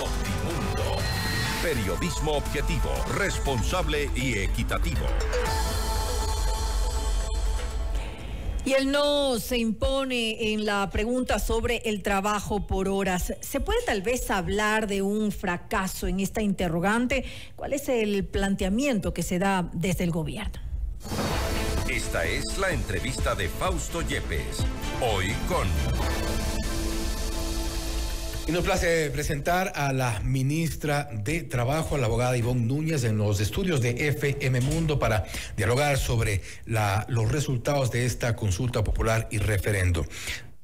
Notimundo. Periodismo objetivo, responsable y equitativo. Y el no se impone en la pregunta sobre el trabajo por horas. ¿Se puede tal vez hablar de un fracaso en esta interrogante? ¿Cuál es el planteamiento que se da desde el gobierno? Esta es la entrevista de Fausto Yepes. Hoy con... Y nos place presentar a la ministra de Trabajo, a la abogada Ivonne Núñez, en los estudios de FM Mundo para dialogar sobre los resultados de esta consulta popular y referendo.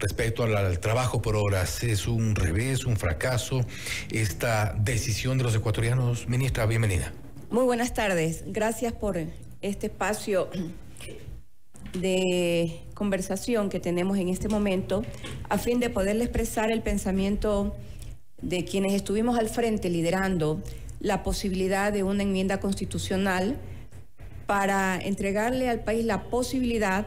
Respecto al trabajo por horas, ¿es un revés, un fracaso esta decisión de los ecuatorianos? Ministra, bienvenida. Muy buenas tardes. Gracias por este espacio de conversación que tenemos en este momento a fin de poderle expresar el pensamiento de quienes estuvimos al frente liderando la posibilidad de una enmienda constitucional para entregarle al país la posibilidad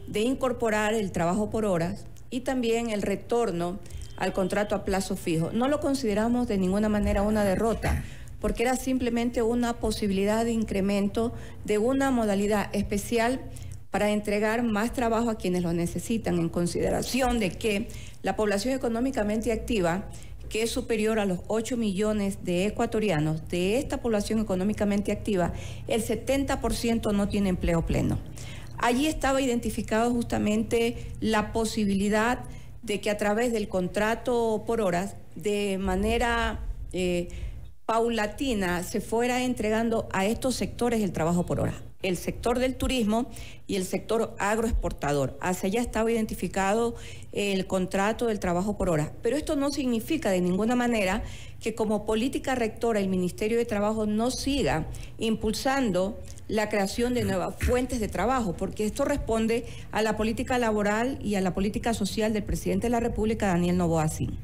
de incorporar el trabajo por horas y también el retorno al contrato a plazo fijo. No lo consideramos de ninguna manera una derrota, porque era simplemente una posibilidad de incremento de una modalidad especial para entregar más trabajo a quienes lo necesitan, en consideración de que la población económicamente activa, que es superior a los 8 millones de ecuatorianos, de esta población económicamente activa, el 70% no tiene empleo pleno. Allí estaba identificado justamente la posibilidad de que a través del contrato por horas, de manera paulatina, se fuera entregando a estos sectores el trabajo por horas. El sector del turismo y el sector agroexportador. Hacia allá estaba identificado el contrato del trabajo por hora. Pero esto no significa de ninguna manera que como política rectora el Ministerio de Trabajo no siga impulsando la creación de nuevas fuentes de trabajo, porque esto responde a la política laboral y a la política social del presidente de la República, Daniel Noboa Sin.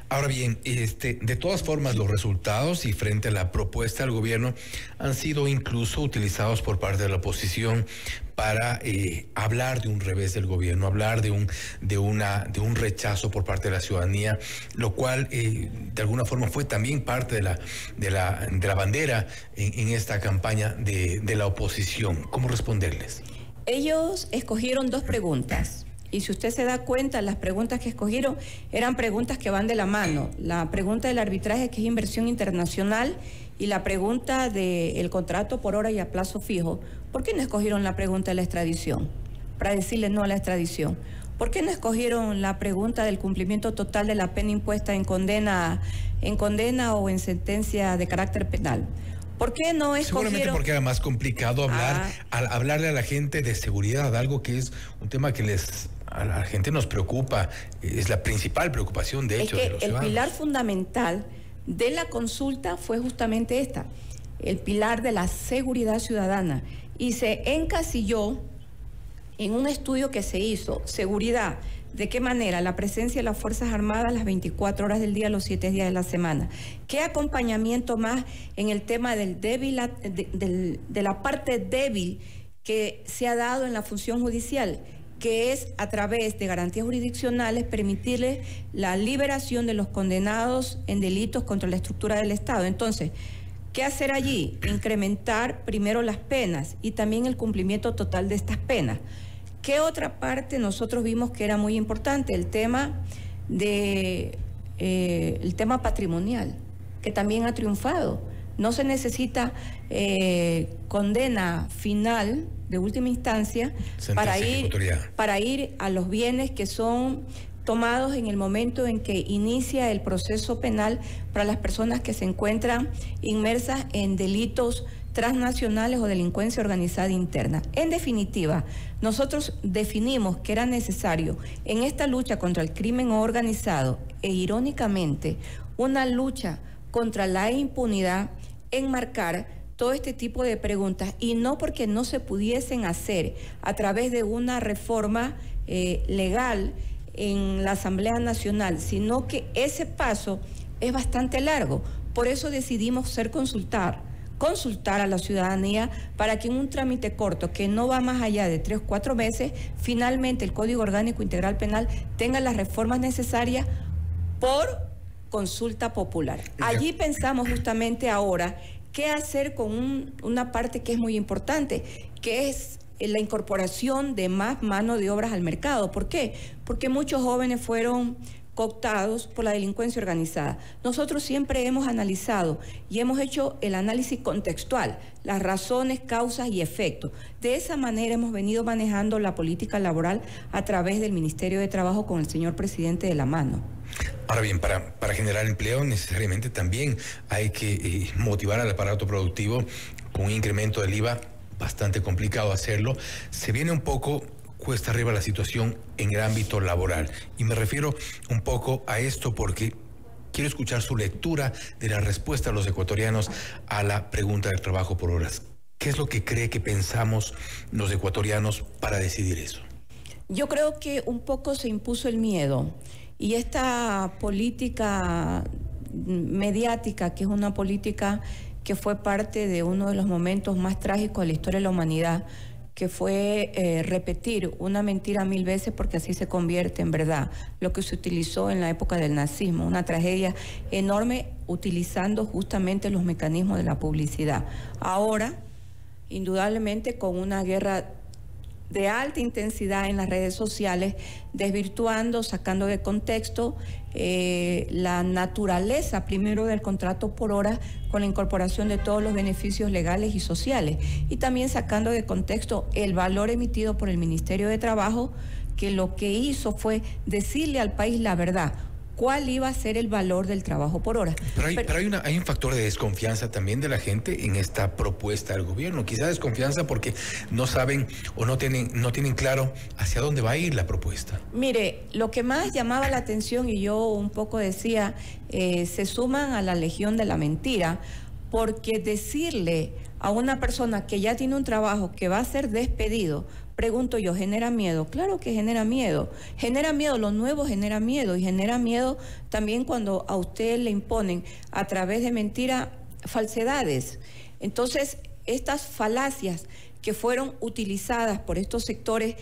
Ahora bien, de todas formas, los resultados y frente a la propuesta del gobierno han sido incluso utilizados por parte de la oposición para hablar de un revés del gobierno, hablar de un rechazo por parte de la ciudadanía, lo cual de alguna forma fue también parte de la bandera en esta campaña de la oposición. ¿Cómo responderles? Ellos escogieron dos preguntas. Y si usted se da cuenta, las preguntas que escogieron eran preguntas que van de la mano. La pregunta del arbitraje, que es inversión internacional, y la pregunta del contrato por hora y a plazo fijo. ¿Por qué no escogieron la pregunta de la extradición? Para decirle no a la extradición. ¿Por qué no escogieron la pregunta del cumplimiento total de la pena impuesta en condena o en sentencia de carácter penal? ¿Por qué no escogieron? Seguramente porque era más complicado hablarle a la gente de seguridad, algo que es un tema que a la gente nos preocupa, es la principal preocupación, de hecho, de los ciudadanos. El pilar fundamental de la consulta fue justamente esta, el pilar de la seguridad ciudadana, y se encasilló en un estudio que se hizo, seguridad. ¿De qué manera? La presencia de las Fuerzas Armadas las 24 horas del día, los 7 días de la semana. ¿Qué acompañamiento más en el tema del débil, de la parte débil que se ha dado en la función judicial? Que es a través de garantías jurisdiccionales permitirle la liberación de los condenados en delitos contra la estructura del Estado. Entonces, ¿qué hacer allí? Incrementar primero las penas y también el cumplimiento total de estas penas. ¿Qué otra parte nosotros vimos que era muy importante? El tema patrimonial, que también ha triunfado. No se necesita condena final de última instancia para ir a los bienes que son tomados en el momento en que inicia el proceso penal para las personas que se encuentran inmersas en delitos transnacionales o delincuencia organizada interna. En definitiva, nosotros definimos que era necesario en esta lucha contra el crimen organizado e irónicamente una lucha contra la impunidad, enmarcar todo este tipo de preguntas, y no porque no se pudiesen hacer a través de una reforma legal en la Asamblea Nacional, sino que ese paso es bastante largo. Por eso decidimos consultar a la ciudadanía para que en un trámite corto, que no va más allá de 3 o 4 meses, finalmente el Código Orgánico Integral Penal tenga las reformas necesarias por consulta popular. Allí pensamos justamente ahora qué hacer con una parte que es muy importante, que es la incorporación de más mano de obra al mercado. ¿Por qué? Porque muchos jóvenes fueron cooptados por la delincuencia organizada. Nosotros siempre hemos analizado y hemos hecho el análisis contextual, las razones, causas y efectos. De esa manera hemos venido manejando la política laboral a través del Ministerio de Trabajo con el señor presidente de la mano. Ahora bien, para generar empleo necesariamente también hay que motivar al aparato productivo con un incremento del IVA bastante complicado hacerlo. Se viene un poco cuesta arriba la situación en el ámbito laboral. Y me refiero un poco a esto porque quiero escuchar su lectura de la respuesta de los ecuatorianos a la pregunta del trabajo por horas. ¿Qué es lo que cree que pensamos los ecuatorianos para decidir eso? Yo creo que un poco se impuso el miedo y esta política mediática, que es una política que fue parte de uno de los momentos más trágicos de la historia de la humanidad, que fue repetir una mentira 1000 veces porque así se convierte en verdad, lo que se utilizó en la época del nazismo, una tragedia enorme utilizando justamente los mecanismos de la publicidad. Ahora, indudablemente con una guerra de alta intensidad en las redes sociales, desvirtuando, sacando de contexto la naturaleza primero del contrato por hora con la incorporación de todos los beneficios legales y sociales y también sacando de contexto el valor emitido por el Ministerio de Trabajo, que lo que hizo fue decirle al país la verdad, cuál iba a ser el valor del trabajo por hora. Pero hay un factor de desconfianza también de la gente en esta propuesta del gobierno. Quizá desconfianza porque no saben o no tienen claro hacia dónde va a ir la propuesta. Mire, lo que más llamaba la atención, y yo un poco decía, se suman a la legión de la mentira, porque decirle a una persona que ya tiene un trabajo que va a ser despedido, pregunto yo, ¿genera miedo? Claro que genera miedo. Genera miedo, lo nuevo genera miedo. Y genera miedo también cuando a usted le imponen a través de mentira falsedades. Entonces, estas falacias que fueron utilizadas por estos sectores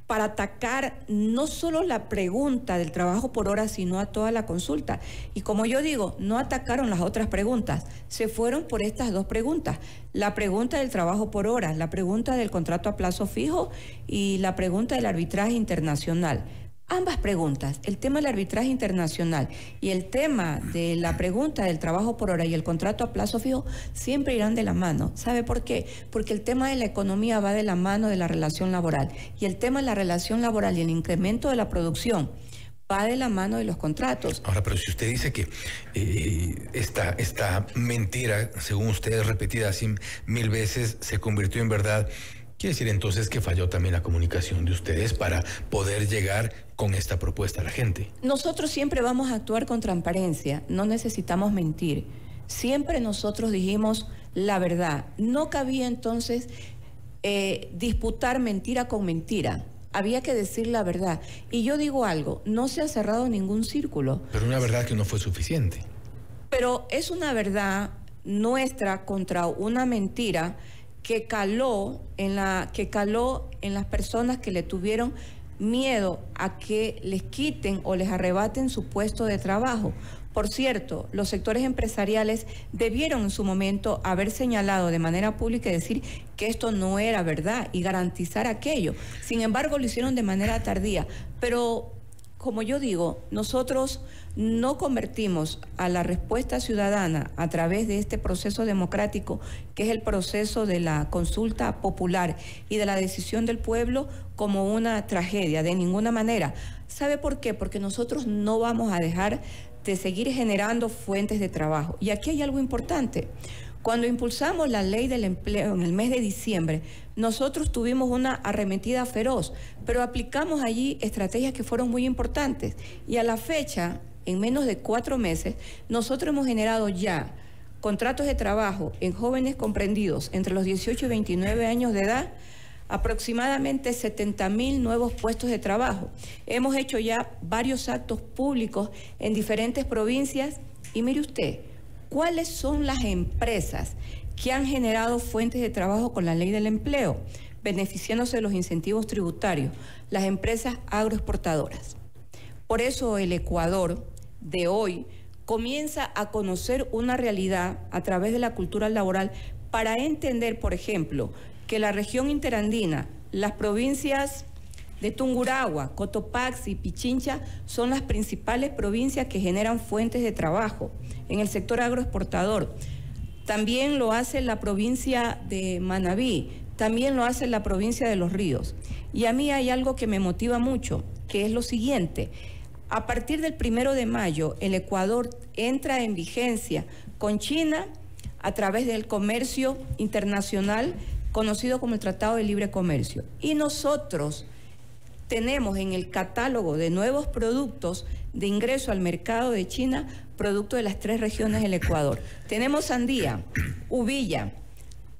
para atacar no solo la pregunta del trabajo por hora, sino a toda la consulta. Y como yo digo, no atacaron las otras preguntas, se fueron por estas dos preguntas. La pregunta del trabajo por hora, la pregunta del contrato a plazo fijo y la pregunta del arbitraje internacional. Ambas preguntas, el tema del arbitraje internacional y el tema de la pregunta del trabajo por hora y el contrato a plazo fijo siempre irán de la mano. ¿Sabe por qué? Porque el tema de la economía va de la mano de la relación laboral y el tema de la relación laboral y el incremento de la producción va de la mano de los contratos. Ahora, pero si usted dice que esta mentira, según usted repetida así 1000 veces, se convirtió en verdad, quiere decir entonces que falló también la comunicación de ustedes para poder llegar con esta propuesta a la gente. Nosotros siempre vamos a actuar con transparencia, no necesitamos mentir. Siempre nosotros dijimos la verdad. No cabía entonces disputar mentira con mentira. Había que decir la verdad. Y yo digo algo, no se ha cerrado ningún círculo. Pero una verdad que no fue suficiente. Pero es una verdad nuestra contra una mentira que caló en las personas que le tuvieron miedo a que les quiten o les arrebaten su puesto de trabajo. Por cierto, los sectores empresariales debieron en su momento haber señalado de manera pública y decir que esto no era verdad y garantizar aquello. Sin embargo, lo hicieron de manera tardía. Pero, como yo digo, nosotros no convertimos a la respuesta ciudadana a través de este proceso democrático, que es el proceso de la consulta popular y de la decisión del pueblo, como una tragedia, de ninguna manera. ¿Sabe por qué? Porque nosotros no vamos a dejar de seguir generando fuentes de trabajo. Y aquí hay algo importante. Cuando impulsamos la ley del empleo en el mes de diciembre, nosotros tuvimos una arremetida feroz, pero aplicamos allí estrategias que fueron muy importantes. Y a la fecha, en menos de 4 meses, nosotros hemos generado ya contratos de trabajo en jóvenes comprendidos entre los 18 y 29 años de edad, aproximadamente 70.000 nuevos puestos de trabajo. Hemos hecho ya varios actos públicos en diferentes provincias y mire usted, ¿cuáles son las empresas que han generado fuentes de trabajo con la ley del empleo, beneficiándose de los incentivos tributarios? Las empresas agroexportadoras. Por eso el Ecuador de hoy comienza a conocer una realidad a través de la cultura laboral para entender, por ejemplo, que la región interandina, las provincias de Tungurahua, Cotopaxi, Pichincha son las principales provincias que generan fuentes de trabajo en el sector agroexportador. También lo hace la provincia de Manabí, también lo hace la provincia de Los Ríos. Y a mí hay algo que me motiva mucho, que es lo siguiente. A partir del 1 de mayo, el Ecuador entra en vigencia con China a través del comercio internacional conocido como el Tratado de Libre Comercio. Y nosotros tenemos en el catálogo de nuevos productos de ingreso al mercado de China, producto de las 3 regiones del Ecuador. Tenemos sandía, uvilla,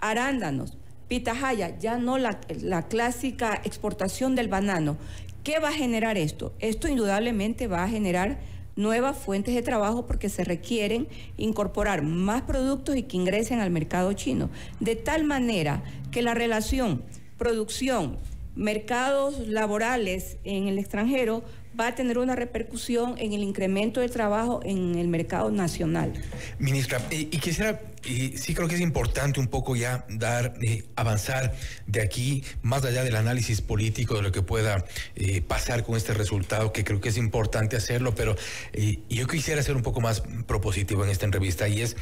arándanos, pitahaya, ya no la clásica exportación del banano. ¿Qué va a generar esto? Esto indudablemente va a generar nuevas fuentes de trabajo porque se requieren incorporar más productos y que ingresen al mercado chino. De tal manera que la relación producción, mercados laborales en el extranjero va a tener una repercusión en el incremento del trabajo en el mercado nacional. Ministra, y quisiera, sí creo que es importante un poco ya avanzar de aquí, más allá del análisis político de lo que pueda pasar con este resultado, que creo que es importante hacerlo, pero yo quisiera ser un poco más propositivo en esta entrevista, y es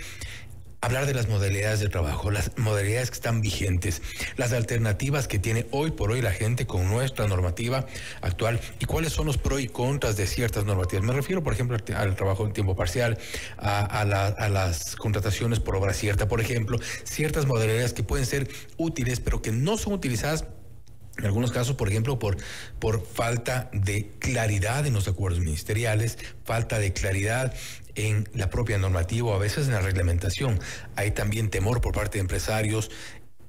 hablar de las modalidades de trabajo, las modalidades que están vigentes, las alternativas que tiene hoy por hoy la gente con nuestra normativa actual y cuáles son los pros y contras de ciertas normativas. Me refiero, por ejemplo, al trabajo en tiempo parcial, a las contrataciones por obra cierta, por ejemplo, ciertas modalidades que pueden ser útiles, pero que no son utilizadas en algunos casos, por ejemplo, por falta de claridad en los acuerdos ministeriales, falta de claridad en la propia normativa o a veces en la reglamentación. Hay también temor por parte de empresarios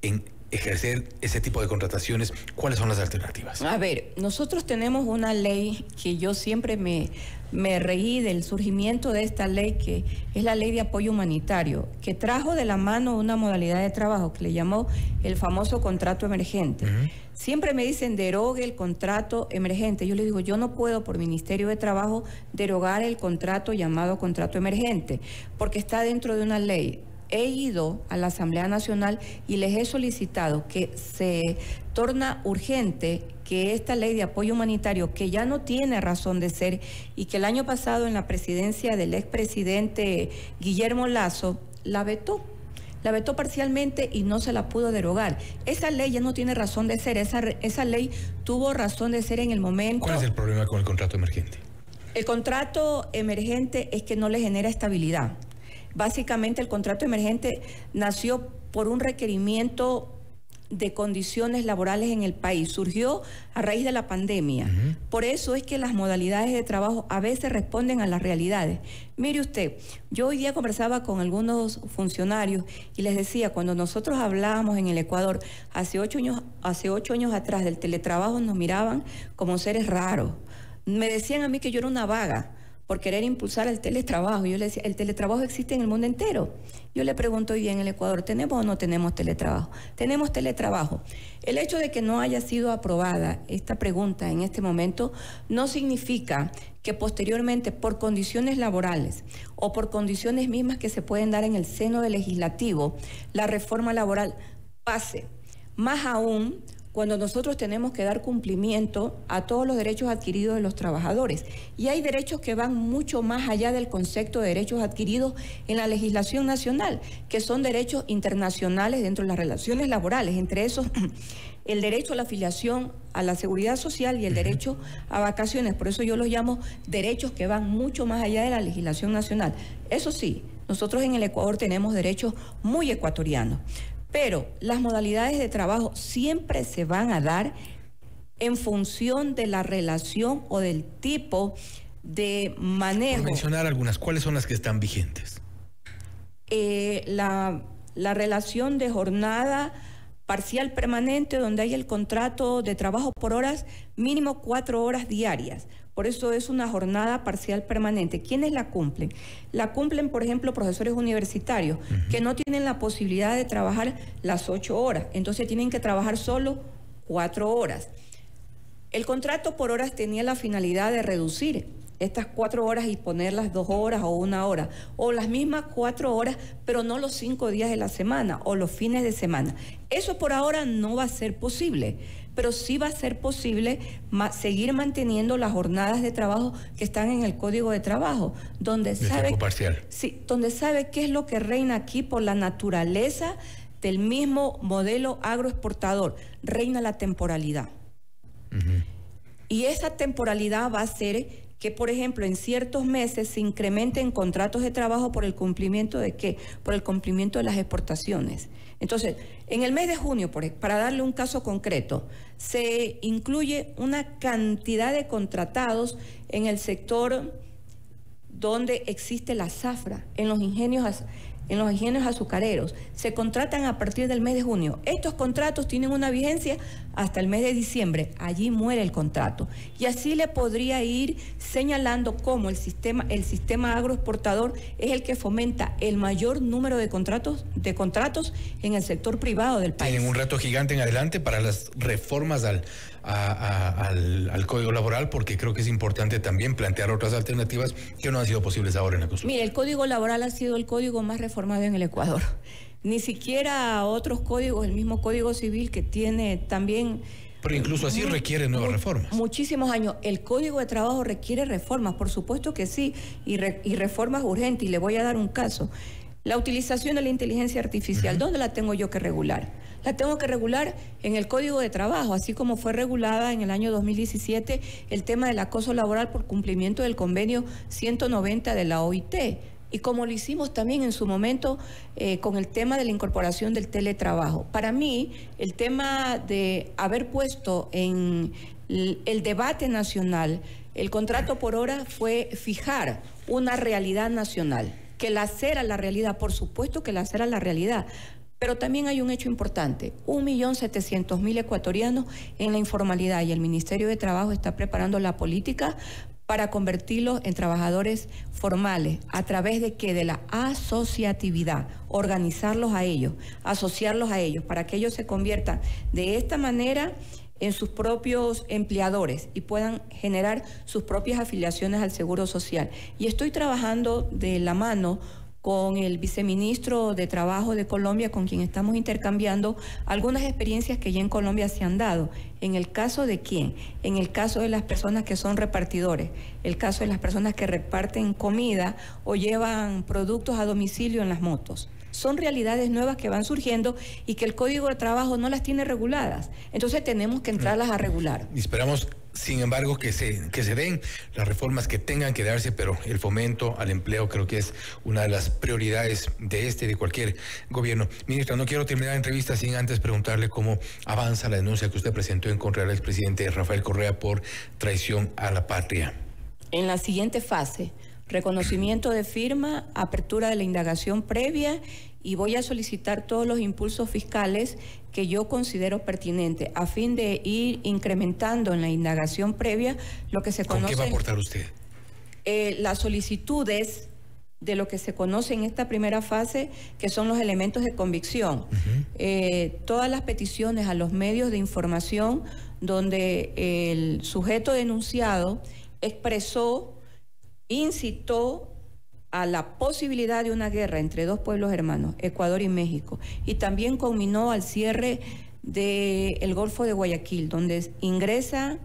en ejercer ese tipo de contrataciones. ¿Cuáles son las alternativas? A ver, nosotros tenemos una ley que yo siempre me reí del surgimiento de esta ley, que es la Ley de Apoyo Humanitario, que trajo de la mano una modalidad de trabajo que le llamó el famoso contrato emergente. Siempre me dicen, derogue el contrato emergente. Yo les digo, yo no puedo por Ministerio de Trabajo derogar el contrato llamado contrato emergente, porque está dentro de una ley. He ido a la Asamblea Nacional y les he solicitado que se torna urgente que esta ley de apoyo humanitario, que ya no tiene razón de ser y que el año pasado en la presidencia del expresidente Guillermo Lasso la vetó. La vetó parcialmente y no se la pudo derogar. Esa ley ya no tiene razón de ser. Esa ley tuvo razón de ser en el momento. ¿Cuál es el problema con el contrato emergente? El contrato emergente es que no le genera estabilidad. Básicamente el contrato emergente nació por un requerimiento de condiciones laborales en el país. Surgió a raíz de la pandemia. Por eso es que las modalidades de trabajo a veces responden a las realidades. Mire usted, yo hoy día conversaba con algunos funcionarios y les decía, cuando nosotros hablábamos en el Ecuador, hace 8 años atrás del teletrabajo nos miraban como seres raros. Me decían a mí que yo era una vaga por querer impulsar el teletrabajo. Yo le decía, el teletrabajo existe en el mundo entero. Yo le pregunto hoy día en el Ecuador, ¿tenemos o no tenemos teletrabajo? Tenemos teletrabajo. El hecho de que no haya sido aprobada esta pregunta en este momento no significa que posteriormente, por condiciones laborales o por condiciones mismas que se pueden dar en el seno del legislativo, la reforma laboral pase. Más aún cuando nosotros tenemos que dar cumplimiento a todos los derechos adquiridos de los trabajadores. Y hay derechos que van mucho más allá del concepto de derechos adquiridos en la legislación nacional, que son derechos internacionales dentro de las relaciones laborales, entre esos el derecho a la afiliación a la seguridad social y el derecho a vacaciones. Por eso yo los llamo derechos que van mucho más allá de la legislación nacional. Eso sí, nosotros en el Ecuador tenemos derechos muy ecuatorianos. Pero las modalidades de trabajo siempre se van a dar en función de la relación o del tipo de manejo. Por mencionar algunas, ¿cuáles son las que están vigentes? La relación de jornada parcial permanente, donde hay el contrato de trabajo por horas, mínimo 4 horas diarias. Por eso es una jornada parcial permanente. ¿Quiénes la cumplen? La cumplen, por ejemplo, profesores universitarios que no tienen la posibilidad de trabajar las 8 horas. Entonces tienen que trabajar solo 4 horas. El contrato por horas tenía la finalidad de reducir estas 4 horas y ponerlas 2 horas o 1 hora, o las mismas 4 horas, pero no los 5 días de la semana o los fines de semana. Eso por ahora no va a ser posible, pero sí va a ser posible seguir manteniendo las jornadas de trabajo que están en el Código de Trabajo, donde sabe qué es lo que reina aquí por la naturaleza del mismo modelo agroexportador. Reina la temporalidad. Y esa temporalidad va a hacer que, por ejemplo, en ciertos meses se incrementen contratos de trabajo por el cumplimiento de ¿qué? Por el cumplimiento de las exportaciones. Entonces, en el mes de junio, para darle un caso concreto, se incluye una cantidad de contratados en el sector donde existe la zafra, en los ingenios azucareros. Se contratan a partir del mes de junio. Estos contratos tienen una vigencia hasta el mes de diciembre. Allí muere el contrato. Y así le podría ir señalando cómo el sistema agroexportador es el que fomenta el mayor número de contratos en el sector privado del país. Tienen un reto gigante en adelante para las reformas al Código Laboral, porque creo que es importante también plantear otras alternativas que no han sido posibles ahora en la construcción. Mire, el Código Laboral ha sido el código más reformado en el Ecuador. Ni siquiera otros códigos, el mismo Código Civil que tiene también... Pero incluso así requiere nuevas reformas. Muchísimos años. El Código de Trabajo requiere reformas, por supuesto que sí, y reformas urgentes. Y le voy a dar un caso. La utilización de la inteligencia artificial, ¿dónde la tengo yo que regular? La tengo que regular en el Código de Trabajo, así como fue regulada en el año 2017 el tema del acoso laboral por cumplimiento del convenio 190 de la OIT. Y como lo hicimos también en su momento con el tema de la incorporación del teletrabajo. Para mí, el tema de haber puesto en el debate nacional el contrato por hora fue fijar una realidad nacional, que la era la realidad, por supuesto que la era la realidad. Pero también hay un hecho importante, 1.700.000 ecuatorianos en la informalidad, y el Ministerio de Trabajo está preparando la política para convertirlos en trabajadores formales. ¿A través de qué? De la asociatividad, organizarlos a ellos, asociarlos a ellos, para que ellos se conviertan de esta manera en sus propios empleadores y puedan generar sus propias afiliaciones al Seguro Social. Y estoy trabajando de la mano con el viceministro de Trabajo de Colombia, con quien estamos intercambiando algunas experiencias que ya en Colombia se han dado. ¿En el caso de quién? En el caso de las personas que son repartidores, el caso de las personas que reparten comida o llevan productos a domicilio en las motos. Son realidades nuevas que van surgiendo y que el Código de Trabajo no las tiene reguladas. Entonces tenemos que entrarlas a regular. Y esperamos, sin embargo, que se den las reformas que tengan que darse, pero el fomento al empleo creo que es una de las prioridades de y de cualquier gobierno. Ministra, no quiero terminar la entrevista sin antes preguntarle cómo avanza la denuncia que usted presentó en contra del expresidente Rafael Correa por traición a la patria. En la siguiente fase, reconocimiento de firma, apertura de la indagación previa, y voy a solicitar todos los impulsos fiscales que yo considero pertinentes a fin de ir incrementando en la indagación previa lo que se conoce. ¿Con qué va a aportar usted? Las solicitudes de lo que se conoce en esta primera fase, que son los elementos de convicción. Todas las peticiones a los medios de información donde el sujeto denunciado expresó, incitó a la posibilidad de una guerra entre dos pueblos hermanos, Ecuador y México, y también culminó al cierre del Golfo de Guayaquil, donde ingresa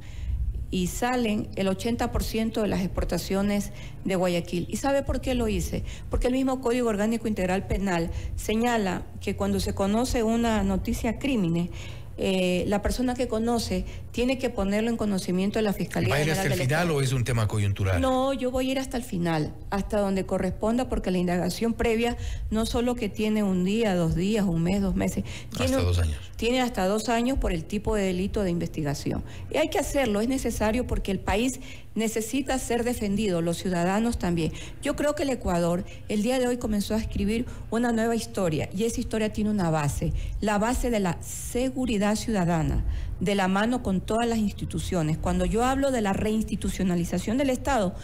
y salen el 80% de las exportaciones de Guayaquil. ¿Y sabe por qué lo hice? Porque el mismo Código Orgánico Integral Penal señala que cuando se conoce una noticia crímenes, la persona que conoce tiene que ponerlo en conocimiento de la Fiscalía. ¿Va a ir hasta el final o es un tema coyuntural? No, yo voy a ir hasta el final, hasta donde corresponda, porque la indagación previa no solo que tiene un día, 2 días, un mes, 2 meses. Hasta 2 años. Tiene hasta 2 años por el tipo de delito de investigación. Y hay que hacerlo, es necesario porque el país necesita ser defendido, los ciudadanos también. Yo creo que el Ecuador el día de hoy comenzó a escribir una nueva historia, y esa historia tiene una base, la base de la seguridad ciudadana, de la mano con todas las instituciones. Cuando yo hablo de la reinstitucionalización del Estado,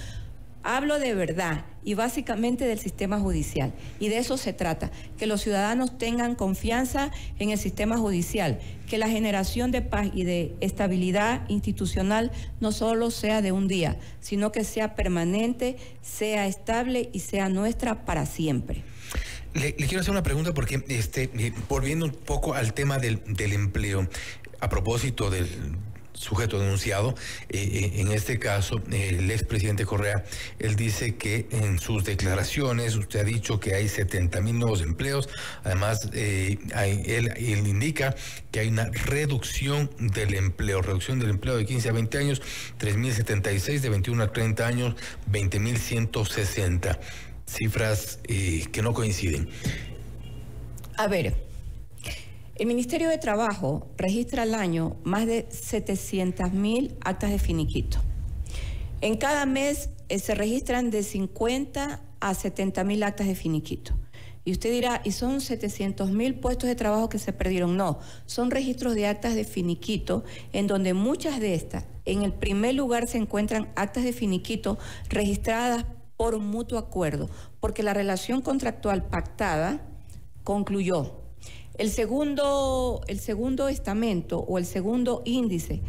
hablo de verdad, y básicamente del sistema judicial. Y de eso se trata, que los ciudadanos tengan confianza en el sistema judicial, que la generación de paz y de estabilidad institucional no solo sea de un día, sino que sea permanente, sea estable y sea nuestra para siempre. Le quiero hacer una pregunta porque, volviendo un poco al tema del empleo, a propósito del sujeto denunciado, en este caso, el expresidente Correa, él dice que en sus declaraciones usted ha dicho que hay 70,000 nuevos empleos. Además, él indica que hay una reducción del empleo de 15 a 20 años, 3,076, de 21 a 30 años, 20,160. Cifras que no coinciden. A ver, el Ministerio de Trabajo registra al año más de 700,000 actas de finiquito. En cada mes se registran de 50 a 70,000 actas de finiquito. Y usted dirá, ¿y son 700,000 puestos de trabajo que se perdieron? No, son registros de actas de finiquito en donde muchas de estas, en el primer lugar se encuentran actas de finiquito registradas por un mutuo acuerdo, porque la relación contractual pactada concluyó. El segundo estamento o el segundo índice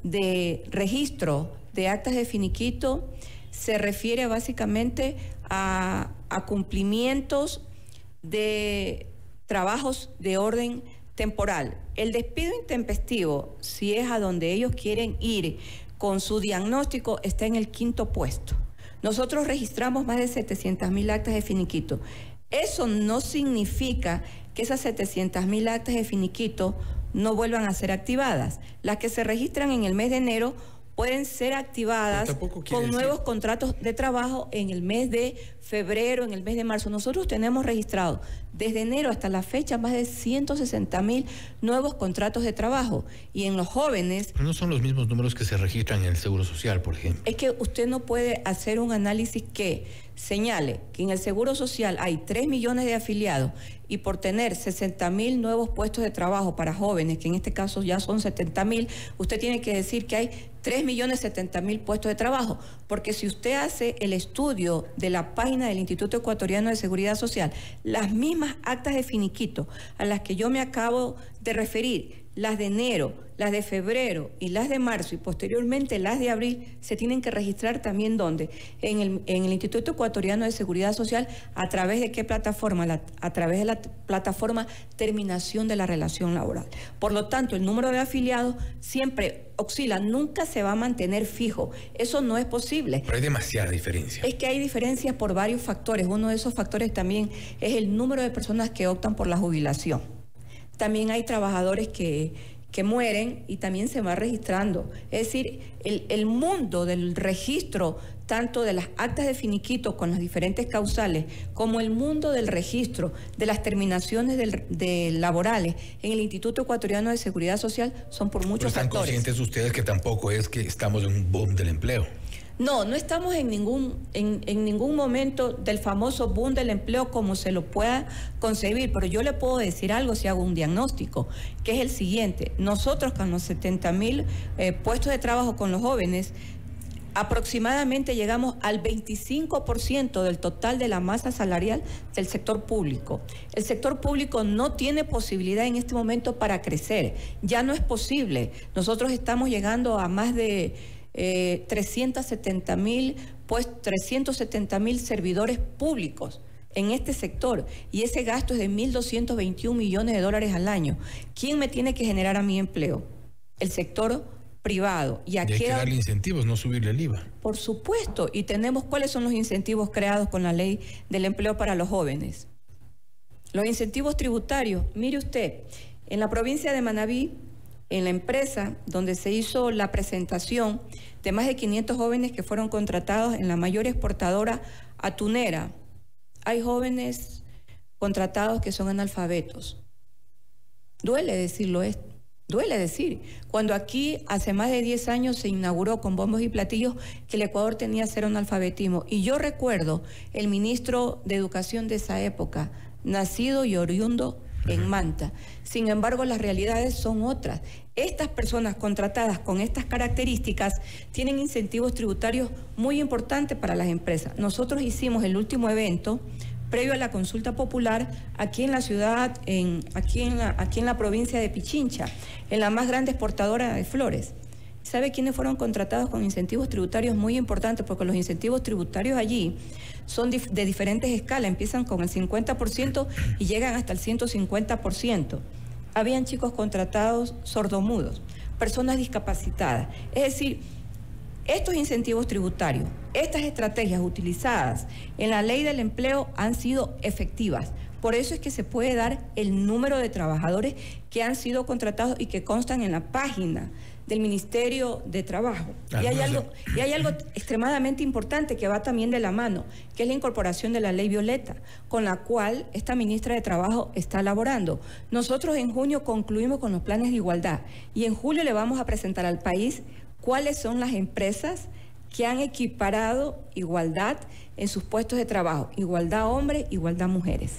de registro de actas de finiquito se refiere básicamente a cumplimientos de trabajos de orden temporal. El despido intempestivo, si es a donde ellos quieren ir con su diagnóstico, está en el 5º puesto. Nosotros registramos más de 700,000 actas de finiquito. Eso no significa que esas 700,000 actas de finiquito no vuelvan a ser activadas. Las que se registran en el mes de enero pueden ser activadas con nuevos contratos de trabajo en el mes de febrero, en el mes de marzo. Nosotros tenemos registrado desde enero hasta la fecha más de 160,000 nuevos contratos de trabajo. Y en los jóvenes... No son los mismos números que se registran en el Seguro Social, por ejemplo. Es que usted no puede hacer un análisis que señale que en el Seguro Social hay 3 millones de afiliados y por tener 60,000 nuevos puestos de trabajo para jóvenes, que en este caso ya son 70,000, usted tiene que decir que hay 3,070,000 puestos de trabajo, porque si usted hace el estudio de la página del Instituto Ecuatoriano de Seguridad Social, las mismas actas de finiquito a las que yo me acabo de referir, las de enero, las de febrero y las de marzo y posteriormente las de abril, se tienen que registrar también ¿dónde? En el Instituto Ecuatoriano de Seguridad Social. ¿A través de qué plataforma? A través de la plataforma Terminación de la Relación Laboral. Por lo tanto, el número de afiliados siempre oscila, nunca se va a mantener fijo. Eso no es posible. Pero hay demasiada diferencia. Es que hay diferencias por varios factores. Uno de esos factores también es el número de personas que optan por la jubilación. También hay trabajadores que mueren y también se va registrando. Es decir, el mundo del registro, tanto de las actas de finiquito con las diferentes causales, como el mundo del registro de las terminaciones de laborales en el Instituto Ecuatoriano de Seguridad Social, son por muchos factores. ¿Están conscientes ustedes que tampoco es que estamos en un boom del empleo? No, no estamos en ningún momento del famoso boom del empleo como se lo pueda concebir, pero yo le puedo decir algo si hago un diagnóstico, que es el siguiente. Nosotros con los 70,000 puestos de trabajo con los jóvenes, aproximadamente llegamos al 25% del total de la masa salarial del sector público. El sector público no tiene posibilidad en este momento para crecer, ya no es posible. Nosotros estamos llegando a más de 370,000 servidores públicos en este sector y ese gasto es de $1,221 millones al año. ¿Quién me tiene que generar a mi empleo? El sector privado. Y aquí hay que darle incentivos, no subirle el IVA. Por supuesto, y tenemos cuáles son los incentivos creados con la ley del empleo para los jóvenes. Los incentivos tributarios, mire usted, en la provincia de Manabí, en la empresa donde se hizo la presentación de más de 500 jóvenes que fueron contratados en la mayor exportadora atunera, hay jóvenes contratados que son analfabetos. Duele decirlo esto, duele decir. Cuando aquí hace más de 10 años se inauguró con bombos y platillos que el Ecuador tenía cero analfabetismo. Y yo recuerdo el ministro de Educación de esa época, nacido y oriundo en Manta. Sin embargo, las realidades son otras. Estas personas contratadas con estas características tienen incentivos tributarios muy importantes para las empresas. Nosotros hicimos el último evento previo a la consulta popular aquí en la ciudad, aquí en la provincia de Pichincha, en la más grande exportadora de flores. ¿Sabe quiénes fueron contratados con incentivos tributarios muy importantes? Porque los incentivos tributarios allí son de diferentes escalas, empiezan con el 50% y llegan hasta el 150%. Habían chicos contratados sordomudos, personas discapacitadas. Es decir, estos incentivos tributarios, estas estrategias utilizadas en la ley del empleo han sido efectivas. Por eso es que se puede dar el número de trabajadores que han sido contratados y que constan en la página del Ministerio de Trabajo. Y hay algo extremadamente importante que va también de la mano, que es la incorporación de la Ley Violeta, con la cual esta ministra de Trabajo está elaborando. Nosotros en junio concluimos con los planes de igualdad y en julio le vamos a presentar al país cuáles son las empresas que han equiparado igualdad en sus puestos de trabajo, igualdad hombres, igualdad mujeres.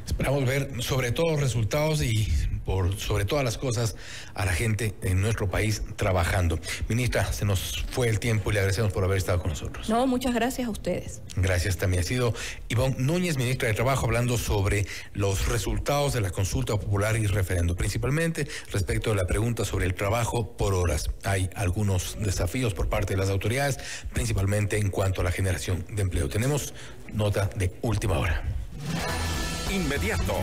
Esperamos ver sobre todo resultados y sobre todas las cosas a la gente en nuestro país trabajando. Ministra, se nos fue el tiempo y le agradecemos por haber estado con nosotros. No, muchas gracias a ustedes. Gracias también. Ha sido Ivonne Núñez, ministra de Trabajo, hablando sobre los resultados de la consulta popular y referendo, principalmente respecto a la pregunta sobre el trabajo por horas. Hay algunos desafíos por parte de las autoridades, principalmente en cuanto a la generación de empleo. Tenemos nota de última hora. Inmediato.